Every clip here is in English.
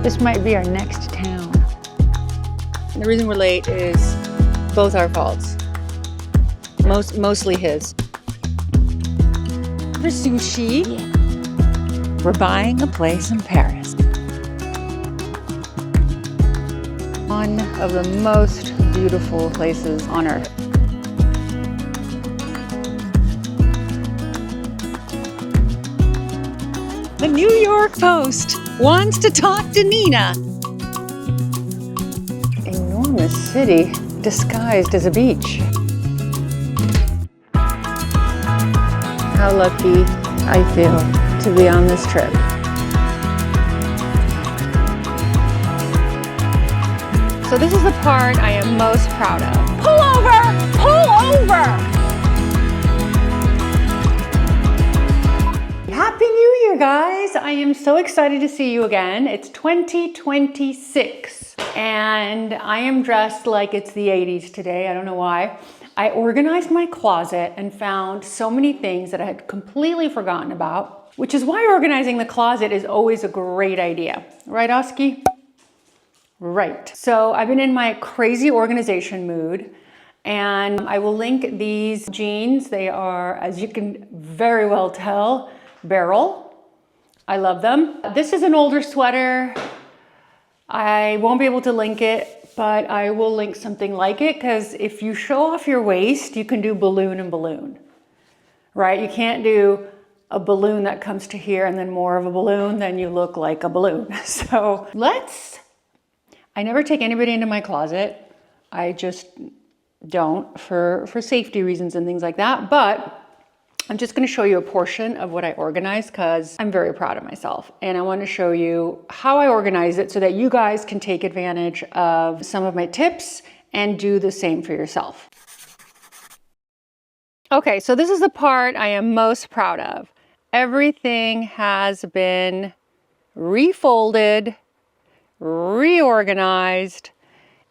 This might be our next town. The reason we're late is both our faults. Mostly his. The sushi. Yeah. We're buying a place in Paris. One of the most beautiful places on earth. The New York Post wants to talk to Nina. Enormous city disguised as a beach. How lucky I feel to be on this trip. So this is the part I am most proud of. Pull over! Pull over! Happy New Year, guys! I am so excited to see you again. It's 2026 and I am dressed like it's the 80s today. I don't know why. I organized my closet and found so many things that I had completely forgotten about, which is why organizing the closet is always a great idea. Right, Oski? Right. So I've been in my crazy organization mood, and I will link these jeans. They are, as you can very well tell, Barrel. I love them. This is an older sweater. I won't be able to link it, but I will link something like it, because if you show off your waist, you can do balloon and balloon, right? You can't do a balloon that comes to here and then more of a balloon, then you look like a balloon. So I never take anybody into my closet. I just don't for safety reasons and things like that. But I'm just gonna show you a portion of what I organized because I'm very proud of myself. And I wanna show you how I organize it so that you guys can take advantage of some of my tips and do the same for yourself. Okay, so this is the part I am most proud of. Everything has been refolded, reorganized,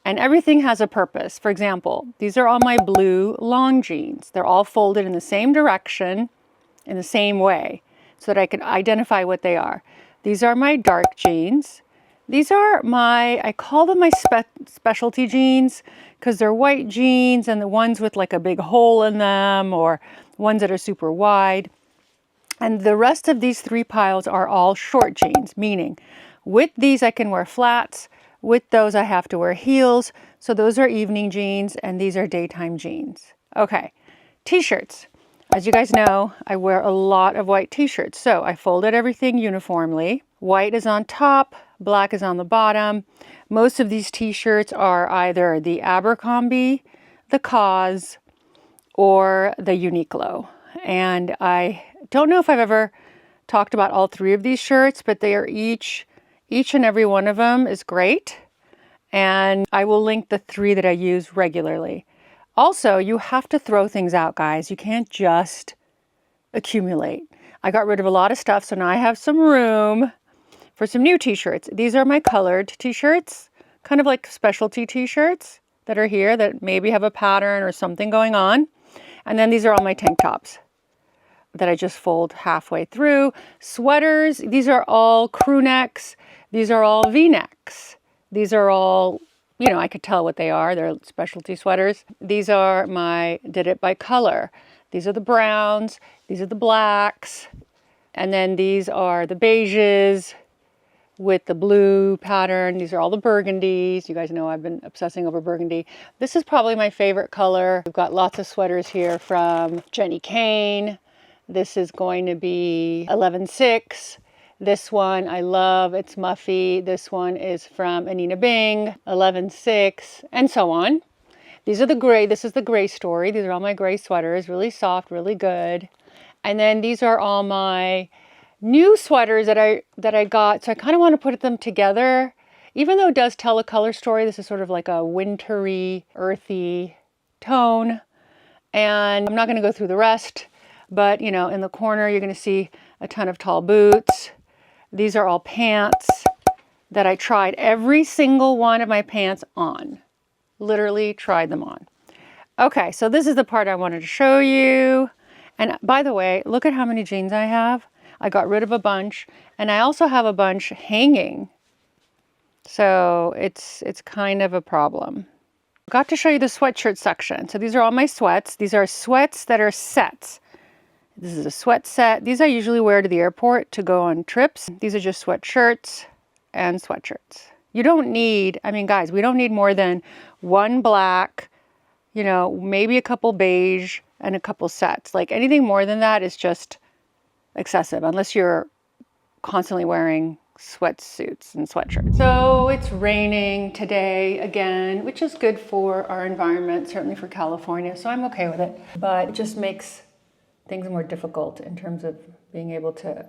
and everything has a purpose. For example, these are all my blue long jeans. They're all folded in the same direction, in the same way, so that I can identify what they are. These are my dark jeans. These are I call them my specialty jeans, because they're white jeans and the ones with like a big hole in them, or ones that are super wide. And the rest of these three piles are all short jeans, meaning with these I can wear flats, with those I have to wear heels. So those are evening jeans and these are daytime jeans. Okay, t-shirts. As you guys know, I wear a lot of white t-shirts. So I folded everything uniformly. White is on top, black is on the bottom. Most of these t-shirts are either the Abercrombie, the Cause, or the Uniqlo. And I don't know if I've ever talked about all three of these shirts, but they are each and every one of them is great. And I will link the three that I use regularly. Also, you have to throw things out, guys. You can't just accumulate. I got rid of a lot of stuff, so now I have some room for some new t-shirts. These are my colored t-shirts, kind of like specialty t-shirts that are here that maybe have a pattern or something going on. And then these are all my tank tops that I just fold halfway through. Sweaters, these are all crew necks. These are all V-necks. These are all, you know, I could tell what they are. They're specialty sweaters. These are my did it by color. These are the browns. These are the blacks. And then these are the beiges with the blue pattern. These are all the burgundies. You guys know I've been obsessing over burgundy. This is probably my favorite color. We've got lots of sweaters here from Jenny Kane. This is going to be 11.6. This one I love, it's Muffy. This one is from Anina Bing, 11.6, and so on. These are the gray, this is the gray story. These are all my gray sweaters, really soft, really good. And then these are all my new sweaters that I got. So I kind of want to put them together. Even though it does tell a color story, this is sort of like a wintry, earthy tone. And I'm not going to go through the rest, but you know, in the corner, you're going to see a ton of tall boots. These are all pants that I tried every single one of my pants on. Literally tried them on. Okay, so this is the part I wanted to show you. And by the way, look at how many jeans I have. I got rid of a bunch, and I also have a bunch hanging So it's kind of a problem. Got to show you the sweatshirt section. So these are all my sweats. These are sweats that are sets. This is a sweat set. These I usually wear to the airport to go on trips. These are just sweatshirts and sweatshirts. You don't need, I mean, guys, we don't need more than one black, you know, maybe a couple beige and a couple sets. Like anything more than that is just excessive unless you're constantly wearing sweatsuits and sweatshirts. So it's raining today again, which is good for our environment, certainly for California. So I'm okay with it, but it just makes things more difficult in terms of being able to,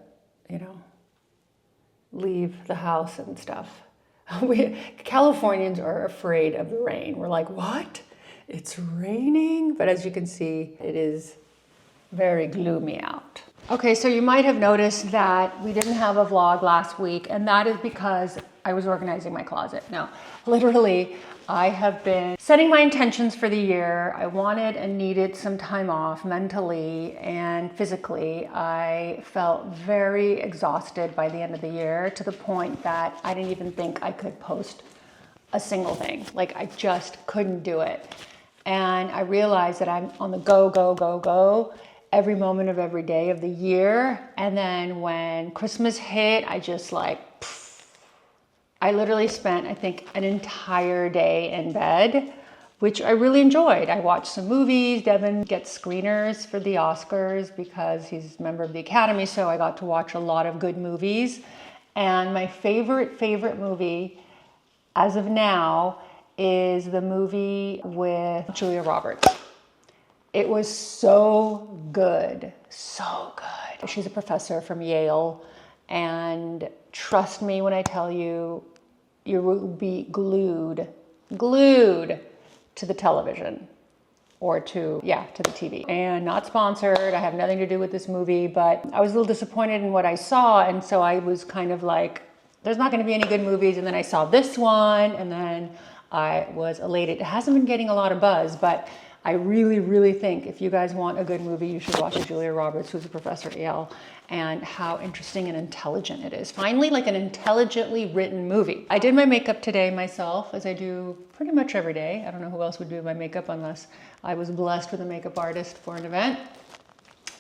you know, leave the house and stuff. Californians are afraid of the rain. We're like, what? It's raining? But as you can see, it is very gloomy out. Okay, so you might have noticed that we didn't have a vlog last week, and that is because I was organizing my closet. No, literally, I have been setting my intentions for the year. I wanted and needed some time off mentally and physically. I felt very exhausted by the end of the year to the point that I didn't even think I could post a single thing. Like I just couldn't do it. And I realized that I'm on the go every moment of every day of the year. And then when Christmas hit, I just like, I literally spent, I think, an entire day in bed, which I really enjoyed. I watched some movies. Devin gets screeners for the Oscars because he's a member of the Academy, so I got to watch a lot of good movies. And my favorite movie, as of now, is the movie with Julia Roberts. It was so good, so good. She's a professor from Yale, and trust me when I tell you, you will be glued to the television or to the TV. And not sponsored, I have nothing to do with this movie, but I was a little disappointed in what I saw, and so I was kind of like, there's not gonna be any good movies, and then I saw this one, and then I was elated. It hasn't been getting a lot of buzz, but I really think if you guys want a good movie, you should watch Julia Roberts, who's a professor at Yale, and how interesting and intelligent it is. Finally, like an intelligently written movie. I did my makeup today myself, as I do pretty much every day. I don't know who else would do my makeup unless I was blessed with a makeup artist for an event.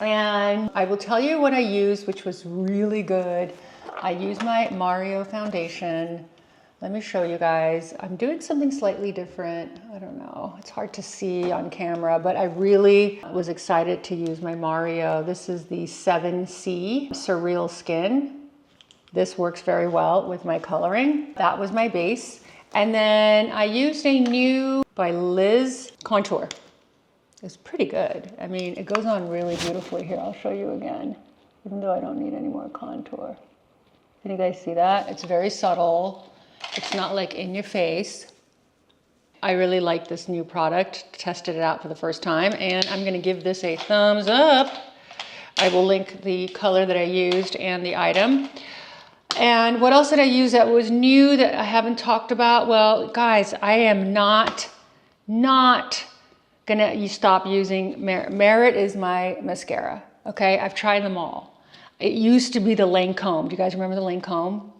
And I will tell you what I used, which was really good. I used my Mario foundation. Let me show you guys. I'm doing something slightly different. I don't know. It's hard to see on camera, but I really was excited to use my Mario. This is the 7C Surreal Skin. This works very well with my coloring. That was my base. And then I used a new by Liz contour. It's pretty good. I mean, it goes on really beautifully here. I'll show you again, even though I don't need any more contour. Can you guys see that? It's very subtle. It's not like in your face. I really like this new product. Tested it out for the first time, and I'm gonna give this a thumbs up. I will link the color that I used and the item. And what else did I use that was new that I haven't talked about? Well, guys, I am not gonna stop using Merit. Merit is my mascara, okay? I've tried them all. It used to be the Lancome. Do you guys remember the Lancome?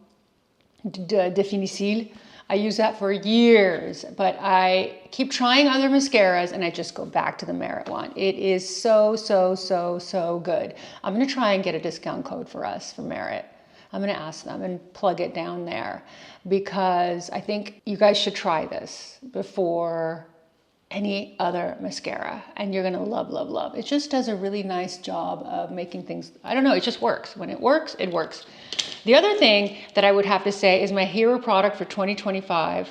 Difficile. I use that for years, but I keep trying other mascaras and I just go back to the Merit one. It is so good. I'm gonna try and get a discount code for us for Merit. I'm gonna ask them and plug it down there because I think you guys should try this before any other mascara and you're gonna love. It just does a really nice job of making things, I don't know, it just works. When it works, it works. The other thing that I would have to say is my hero product for 2025,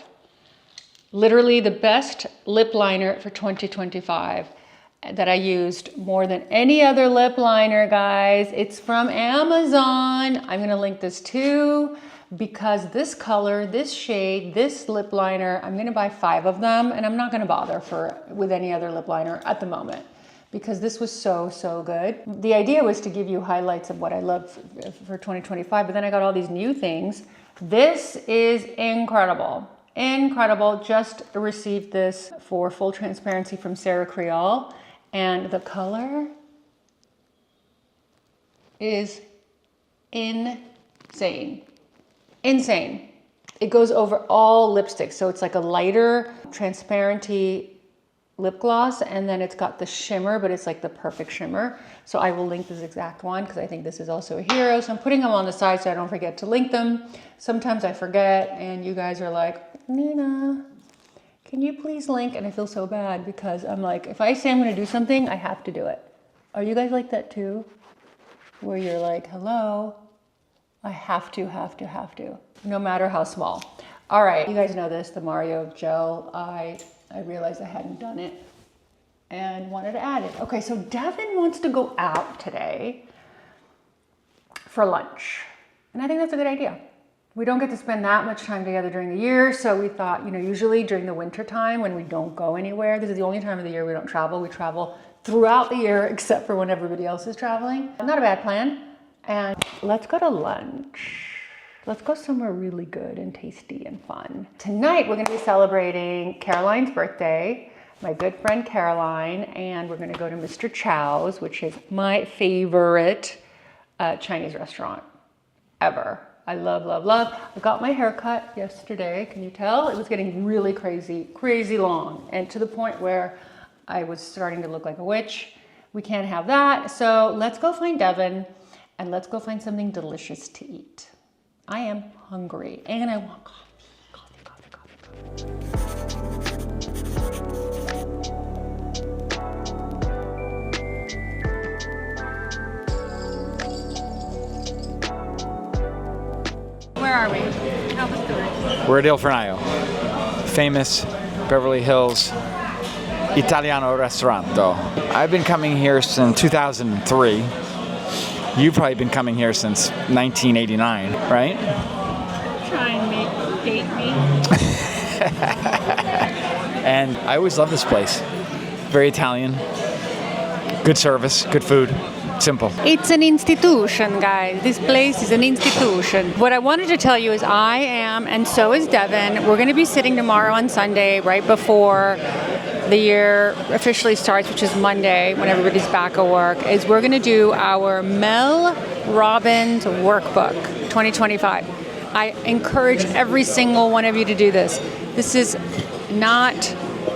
literally the best lip liner for 2025 that I used more than any other lip liner, guys. It's from Amazon. I'm gonna link this too because this color, this shade, this lip liner, I'm gonna buy 5 of them and I'm not gonna bother with any other lip liner at the moment because this was so good. The idea was to give you highlights of what I love for 2025, but then I got all these new things. This is incredible. Just received this for full transparency from Sarah Creole, and the color is insane. It goes over all lipsticks. So it's like a lighter, transparency lip gloss, and then it's got the shimmer, but it's like the perfect shimmer. So I will link this exact one because I think this is also a hero. So I'm putting them on the side so I don't forget to link them. Sometimes I forget and you guys are like, Nina, can you please link? And I feel so bad because I'm like, if I say I'm gonna do something, I have to do it. Are you guys like that too? Where you're like, hello, I have to, no matter how small. All right, you guys know this, the Mario gel. I realized I hadn't done it and wanted to add it. Okay, so Devin wants to go out today for lunch. And I think that's a good idea. We don't get to spend that much time together during the year. So we thought, you know, usually during the winter time when we don't go anywhere, this is the only time of the year we don't travel. We travel throughout the year except for when everybody else is traveling. Not a bad plan. And let's go to lunch. Let's go somewhere really good and tasty and fun. Tonight, we're gonna be celebrating Caroline's birthday, my good friend Caroline, and we're gonna go to Mr. Chow's, which is my favorite Chinese restaurant ever. I love, love, love. I got my hair cut yesterday, can you tell? It was getting really crazy, crazy long, and to the point where I was starting to look like a witch. We can't have that, so let's go find Devin, and let's go find something delicious to eat. I am hungry and I want coffee. Where are we? Help us do it. We're at Il Fornaio, famous Beverly Hills Italiano restaurante. I've been coming here since 2003. You've probably been coming here since 1989, right? Try and date me. And I always love this place. Very Italian. Good service, good food, simple. It's an institution, guys. This place is an institution. What I wanted to tell you is I am, and so is Devin. We're going to be sitting tomorrow on Sunday, right before the year officially starts, which is Monday, when everybody's back at work, is we're going to do our Mel Robbins workbook 2025. I encourage every single one of you to do this. This is not,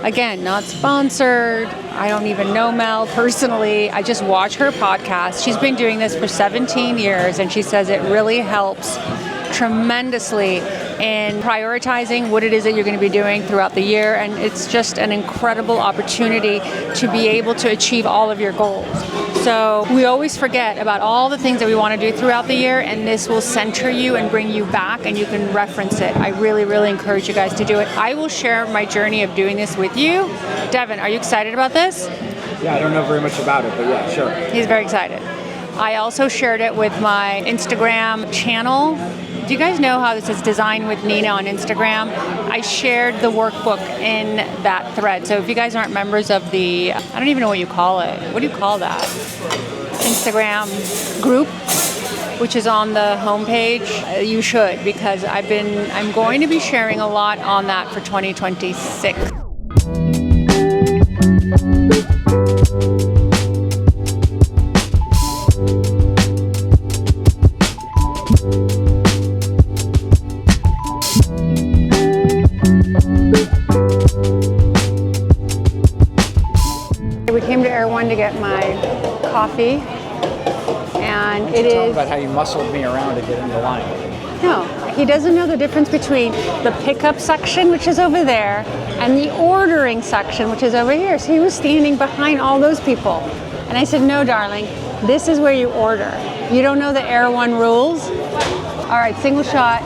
again, not sponsored. I don't even know Mel personally. I just watch her podcast. She's been doing this for 17 years, and she says it really helps tremendously in prioritizing what it is that you're going to be doing throughout the year, and it's just an incredible opportunity to be able to achieve all of your goals. So we always forget about all the things that we want to do throughout the year, and this will center you and bring you back, and you can reference it. I really, really encourage you guys to do it. I will share my journey of doing this with you. Devin, are you excited about this? Yeah, I don't know very much about it, but yeah, sure. He's very excited. I also shared it with my Instagram channel. Do you guys know how this is Designed with Nina on Instagram? I shared the workbook in that thread. So if you guys aren't members of the, I don't even know what you call it. What do you call that? Instagram group, which is on the homepage, you should, because I'm going to be sharing a lot on that for 2026. We came to Air One to get my coffee, and it is... Talk about how you muscled me around to get in the line. No, he doesn't know the difference between the pickup section, which is over there, and the ordering section, which is over here. So he was standing behind all those people. And I said, no, darling, this is where you order. You don't know the Air One rules? All right, single shot,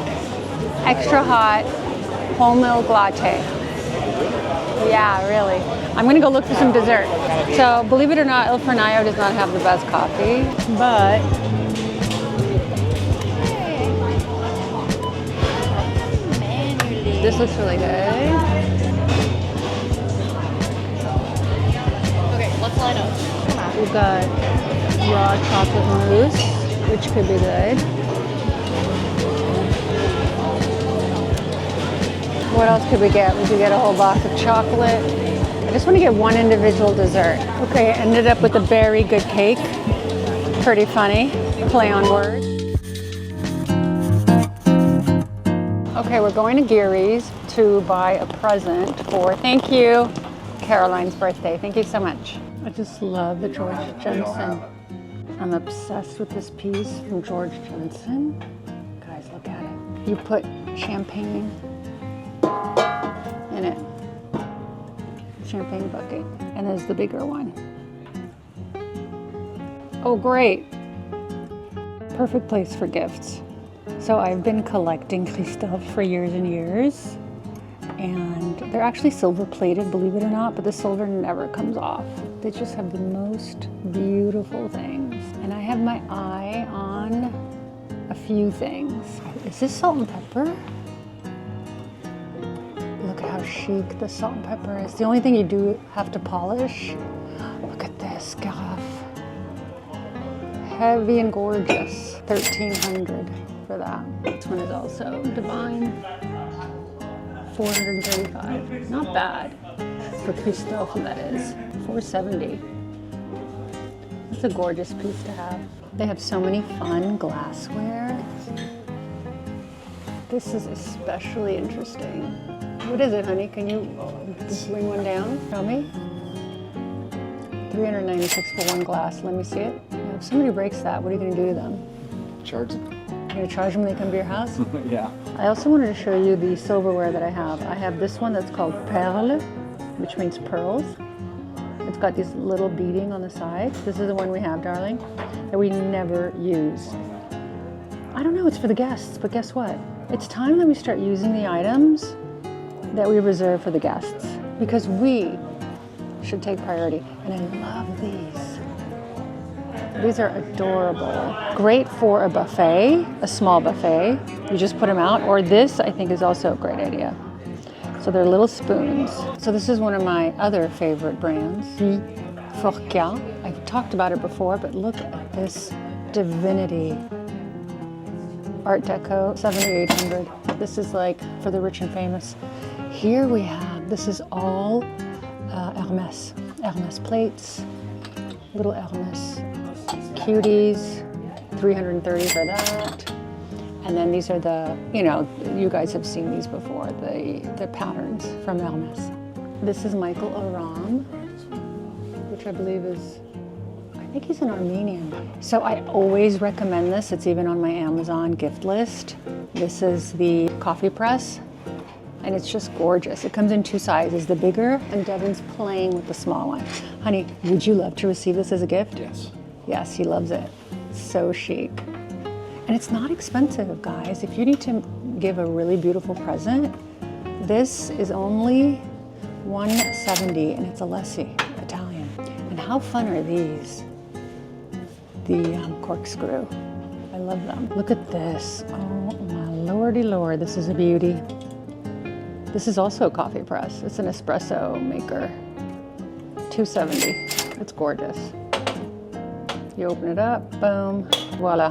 extra hot, whole milk latte. Yeah, really. I'm gonna go look for some dessert. So, believe it or not, Il Fornaio does not have the best coffee, but this looks really good. Okay, let's line up. We've got raw chocolate mousse, which could be good. What else could we get? We could get a whole box of chocolate. I just want to get one individual dessert. Okay, I ended up with a very good cake. Pretty funny, play on words. Okay, we're going to Gary's to buy a present for, thank you, Caroline's birthday. Thank you so much. I just love the George Jensen. I'm obsessed with this piece from George Jensen. Guys, look at it. You put champagne in it. Champagne bucket. And there's the bigger one. Oh, great. Perfect place for gifts. So I've been collecting Christophe for years and years. And they're actually silver plated, believe it or not, but the silver never comes off. They just have the most beautiful things. And I have my eye on a few things. Is this salt and pepper? Look at how chic the salt and pepper is. The only thing you do have to polish. Look at this carafe. Heavy and gorgeous. $1,300 for that. This one is also divine. $435. Not bad for Christophe, that is. $470. That's a gorgeous piece to have. They have so many fun glassware. This is especially interesting. What is it, honey? Can you bring one down? Show me. $396 for one glass. Let me see it. If somebody breaks that, what are you going to do to them? Charge them. You're going to charge them when they come to your house? Yeah. I also wanted to show you the silverware that I have. I have this one that's called Perle, which means pearls. It's got this little beading on the side. This is the one we have, darling, that we never use. I don't know, it's for the guests, but guess what? It's time that we start using the items that we reserve for the guests, because we should take priority. And I love these. These are adorable. Great for a buffet, a small buffet. You just put them out. Or this, I think, is also a great idea. So they're little spoons. So this is one of my other favorite brands, Forca. I've talked about it before, but look at this divinity. Art Deco, $7,800. This is like for the rich and famous. Here we have, this is all Hermes. Hermes plates, little Hermes cuties, $330 for that. And then these are the, you guys have seen these before, the patterns from Hermes. This is Michael Aram, which I believe is, I think he's an Armenian. So I always recommend this. It's even on my Amazon gift list. This is the coffee press, and it's just gorgeous. It comes in two sizes, the bigger, and Devin's playing with the small one. Honey, would you love to receive this as a gift? Yes. Yes, he loves it. So chic. And it's not expensive, guys. If you need to give a really beautiful present, this is only $170, and it's Alessi, Italian. And how fun are these? The corkscrew. I love them. Look at this. Oh my lordy lord, this is a beauty. This is also a coffee press. It's an espresso maker. $270. It's gorgeous. You open it up, boom, voila.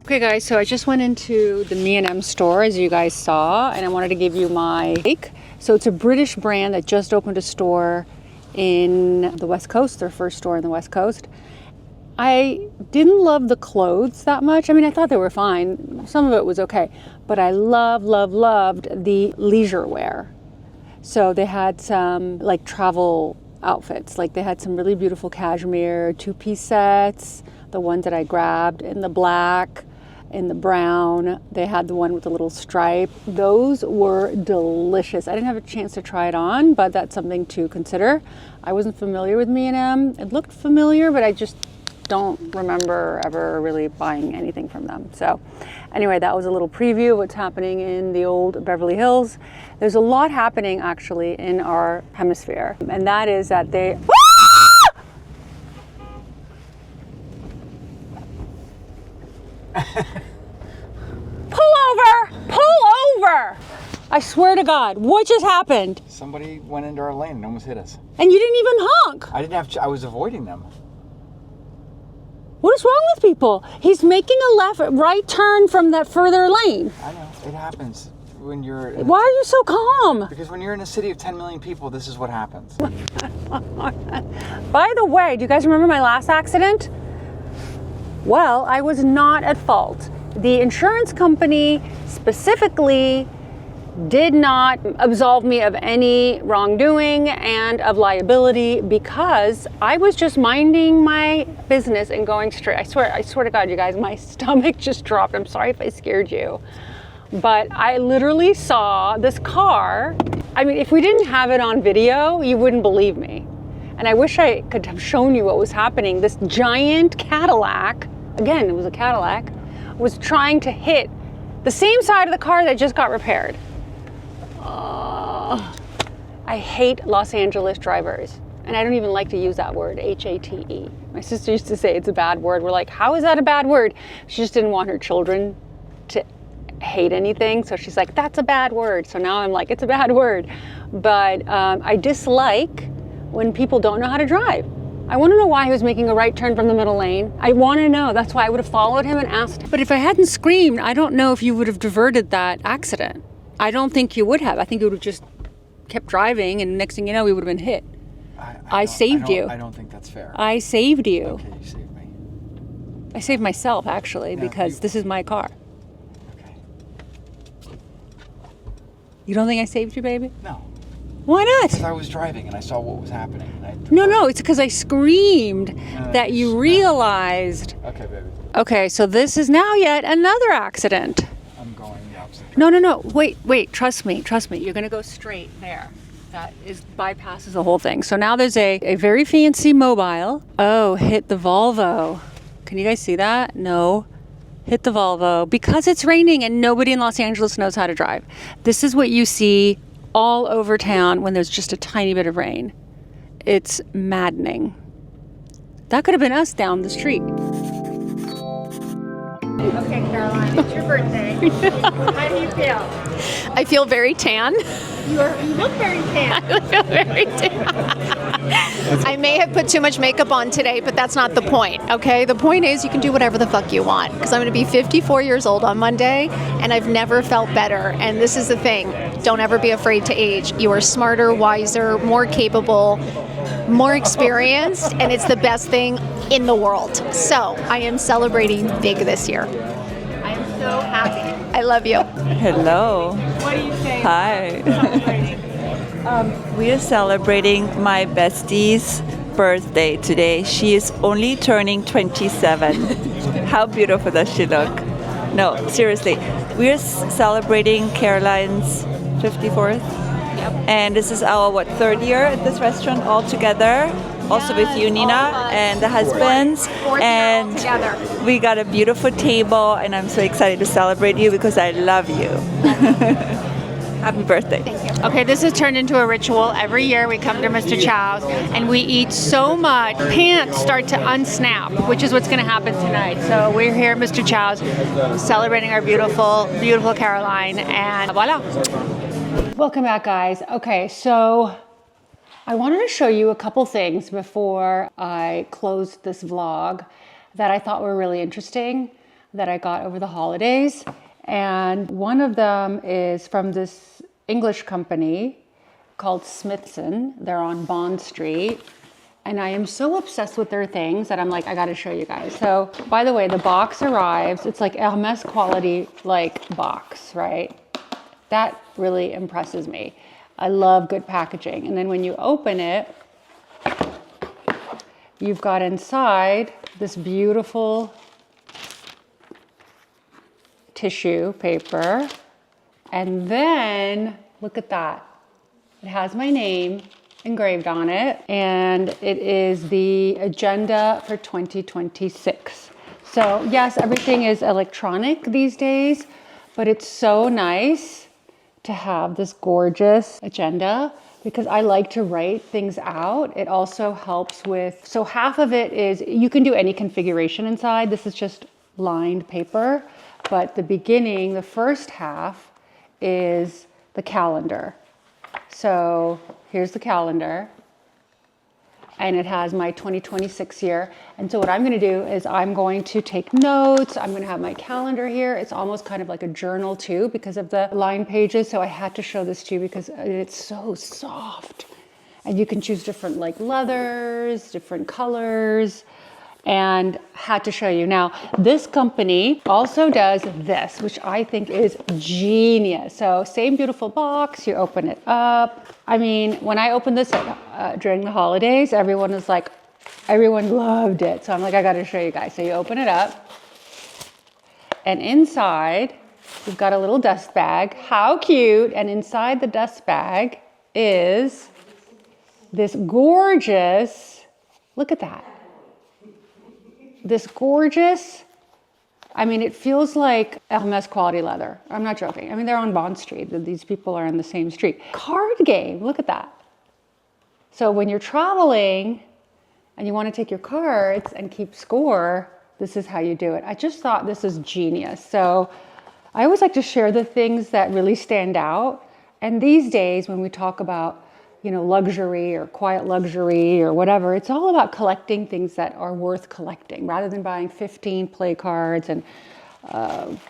Okay guys, so I just went into the M&M store, as you guys saw, and I wanted to give you my take. So it's a British brand that just opened a store in the West Coast, their first store in the West Coast. I didn't love the clothes that much. I mean, I thought they were fine. Some of it was okay, but I loved the leisure wear. So they had some like travel outfits, like they had some really beautiful cashmere two-piece sets, the ones that I grabbed in the black, in the brown. They had the one with the little stripe. Those were delicious. I didn't have a chance to try it on, but that's something to consider. I wasn't familiar with M&M. It looked familiar, but I just don't remember ever really buying anything from them. So anyway, that was a little preview of what's happening in the old Beverly Hills. There's a lot happening actually in our hemisphere, and that is that they... Pull over! Pull over! I swear to God, what just happened? Somebody went into our lane and almost hit us. And you didn't even honk. I didn't have to, I was avoiding them. What is wrong with people? He's making a right turn from that further lane. I know, it happens when you're... Why are you so calm? Because when you're in a city of 10 million people, this is what happens. By the way, do you guys remember my last accident? Well, I was not at fault. The insurance company specifically did not absolve me of any wrongdoing and of liability because I was just minding my business and going straight. I swear to God, you guys, my stomach just dropped. I'm sorry if I scared you. But I literally saw this car. I mean, if we didn't have it on video, you wouldn't believe me. And I wish I could have shown you what was happening. This giant Cadillac, again, it was a Cadillac, was trying to hit the same side of the car that just got repaired. I hate Los Angeles drivers. And I don't even like to use that word, H-A-T-E. My sister used to say it's a bad word. We're like, how is that a bad word? She just didn't want her children to hate anything. So she's like, that's a bad word. So now I'm like, it's a bad word. But I dislike when people don't know how to drive. I want to know why he was making a right turn from the middle lane. I want to know. That's why I would have followed him and asked him. But if I hadn't screamed, I don't know if you would have diverted that accident. I don't think you would have. I think you would have just kept driving, and next thing you know, we would have been hit. I saved you. I don't think that's fair. I saved you. Okay, you saved me. I saved myself, actually, because this is my car. Okay. You don't think I saved you, baby? No. Why not? Because I was driving and I saw what was happening. No, it's because I screamed that you realized. Okay, baby. Okay, so this is now yet another accident. I'm going the opposite direction. No. Wait. Trust me. You're going to go straight there. That bypasses the whole thing. So now there's a very fancy mobile. Oh, hit the Volvo. Can you guys see that? No. Hit the Volvo because it's raining and nobody in Los Angeles knows how to drive. This is what you see all over town when there's just a tiny bit of rain. It's maddening. That could have been us down the street. Okay, Caroline, it's your birthday. How do you feel? I feel very tan. You look very tan. I feel very tan. I may have put too much makeup on today, but that's not the point, okay? The point is you can do whatever the fuck you want, because I'm going to be 54 years old on Monday, and I've never felt better. And this is the thing. Don't ever be afraid to age. You are smarter, wiser, more capable, more experienced, and it's the best thing in the world. So I am celebrating big this year. I am so happy. I love you. Hello. What do you say? Hi. We are celebrating my bestie's birthday today. She is only turning 27. How beautiful does she look? No, seriously. We are celebrating Caroline's 54th. Yep. And this is our, third year at this restaurant all together. Also with you, Nina, and the husbands. And we got a beautiful table, and I'm so excited to celebrate you because I love you. Happy birthday. Thank you. Okay, this has turned into a ritual. Every year we come to Mr. Chow's and we eat so much, pants start to unsnap, which is what's going to happen tonight. So we're here at Mr. Chow's celebrating our beautiful, beautiful Caroline, and voila. Welcome back, guys. Okay, so I wanted to show you a couple things before I closed this vlog that I thought were really interesting that I got over the holidays. And one of them is from this English company called Smithson. They're on Bond Street. And I am so obsessed with their things that I'm like, I gotta show you guys. So, by the way, the box arrives. It's like Hermes quality, like box, right? That really impresses me. I love good packaging. And then when you open it, you've got inside this beautiful tissue paper. And then look at that. It has my name engraved on it. And it is the agenda for 2026. So yes, everything is electronic these days, but it's so nice to have this gorgeous agenda because I like to write things out. It also helps with, so half of it is, you can do any configuration inside. This is just lined paper, but the beginning, the first half is the calendar. So here's the calendar. And it has my 2026 year. And so what I'm going to do is I'm going to take notes. I'm going to have my calendar here. It's almost kind of like a journal too because of the line pages. So I had to show this to you because it's so soft. And you can choose different like leathers, different colors, and had to show you. Now, this company also does this, which I think is genius. So same beautiful box, you open it up. I mean, when I opened this during the holidays, everyone loved it. So I'm like, I gotta show you guys. So you open it up, and inside, you've got a little dust bag. How cute. And inside the dust bag is this gorgeous, look at that. This gorgeous, I mean, it feels like Hermes quality leather. I'm not joking. I mean, they're on Bond Street. These people are in the same street. Card game, look at that. So when you're traveling and you want to take your cards and keep score, this is how you do it. I just thought this is genius. So I always like to share the things that really stand out. And these days when we talk about luxury or quiet luxury or whatever, it's all about collecting things that are worth collecting rather than buying 15 play cards and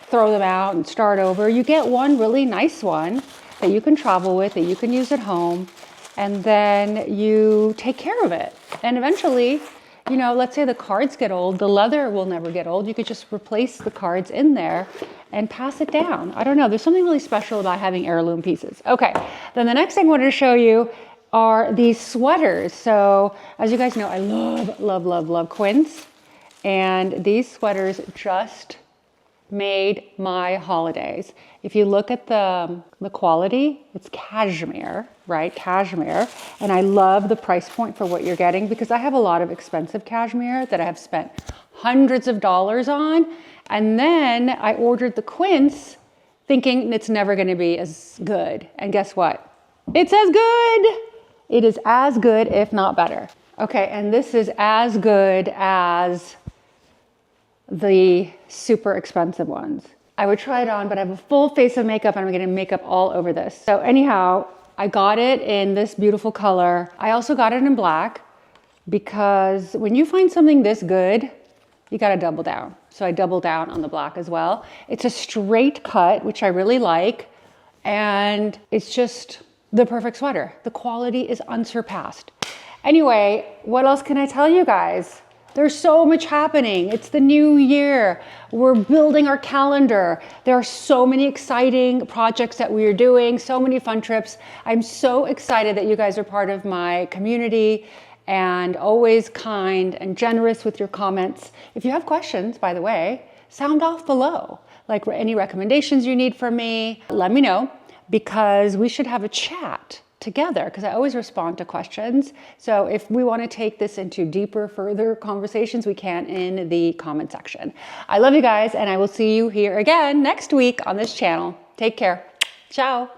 throw them out and start over. You get one really nice one that you can travel with, that you can use at home, and then you take care of it. And eventually, let's say the cards get old, the leather will never get old. You could just replace the cards in there and pass it down. I don't know. There's something really special about having heirloom pieces. Okay. Then the next thing I wanted to show you are these sweaters. So as you guys know, I love, love, love, love Quince. And these sweaters just made my holidays. If you look at the quality, it's cashmere, right? Cashmere. And I love the price point for what you're getting because I have a lot of expensive cashmere that I have spent hundreds of dollars on. And then I ordered the Quince thinking it's never going to be as good. And guess what? It's as good. It is as good, if not better. Okay, and this is as good as the super expensive ones. I would try it on, but I have a full face of makeup and I'm getting makeup all over this. So anyhow, I got it in this beautiful color. I also got it in black because when you find something this good, you gotta double down. So I doubled down on the black as well. It's a straight cut, which I really like. And it's just the perfect sweater. The quality is unsurpassed. Anyway, what else can I tell you guys? There's so much happening. It's the new year. We're building our calendar. There are so many exciting projects that we are doing, so many fun trips. I'm so excited that you guys are part of my community and always kind and generous with your comments. If you have questions, by the way, sound off below. Like any recommendations you need from me, let me know because we should have a chat together because I always respond to questions. So if we want to take this into deeper, further conversations, we can in the comment section. I love you guys and I will see you here again next week on this channel. Take care. Ciao.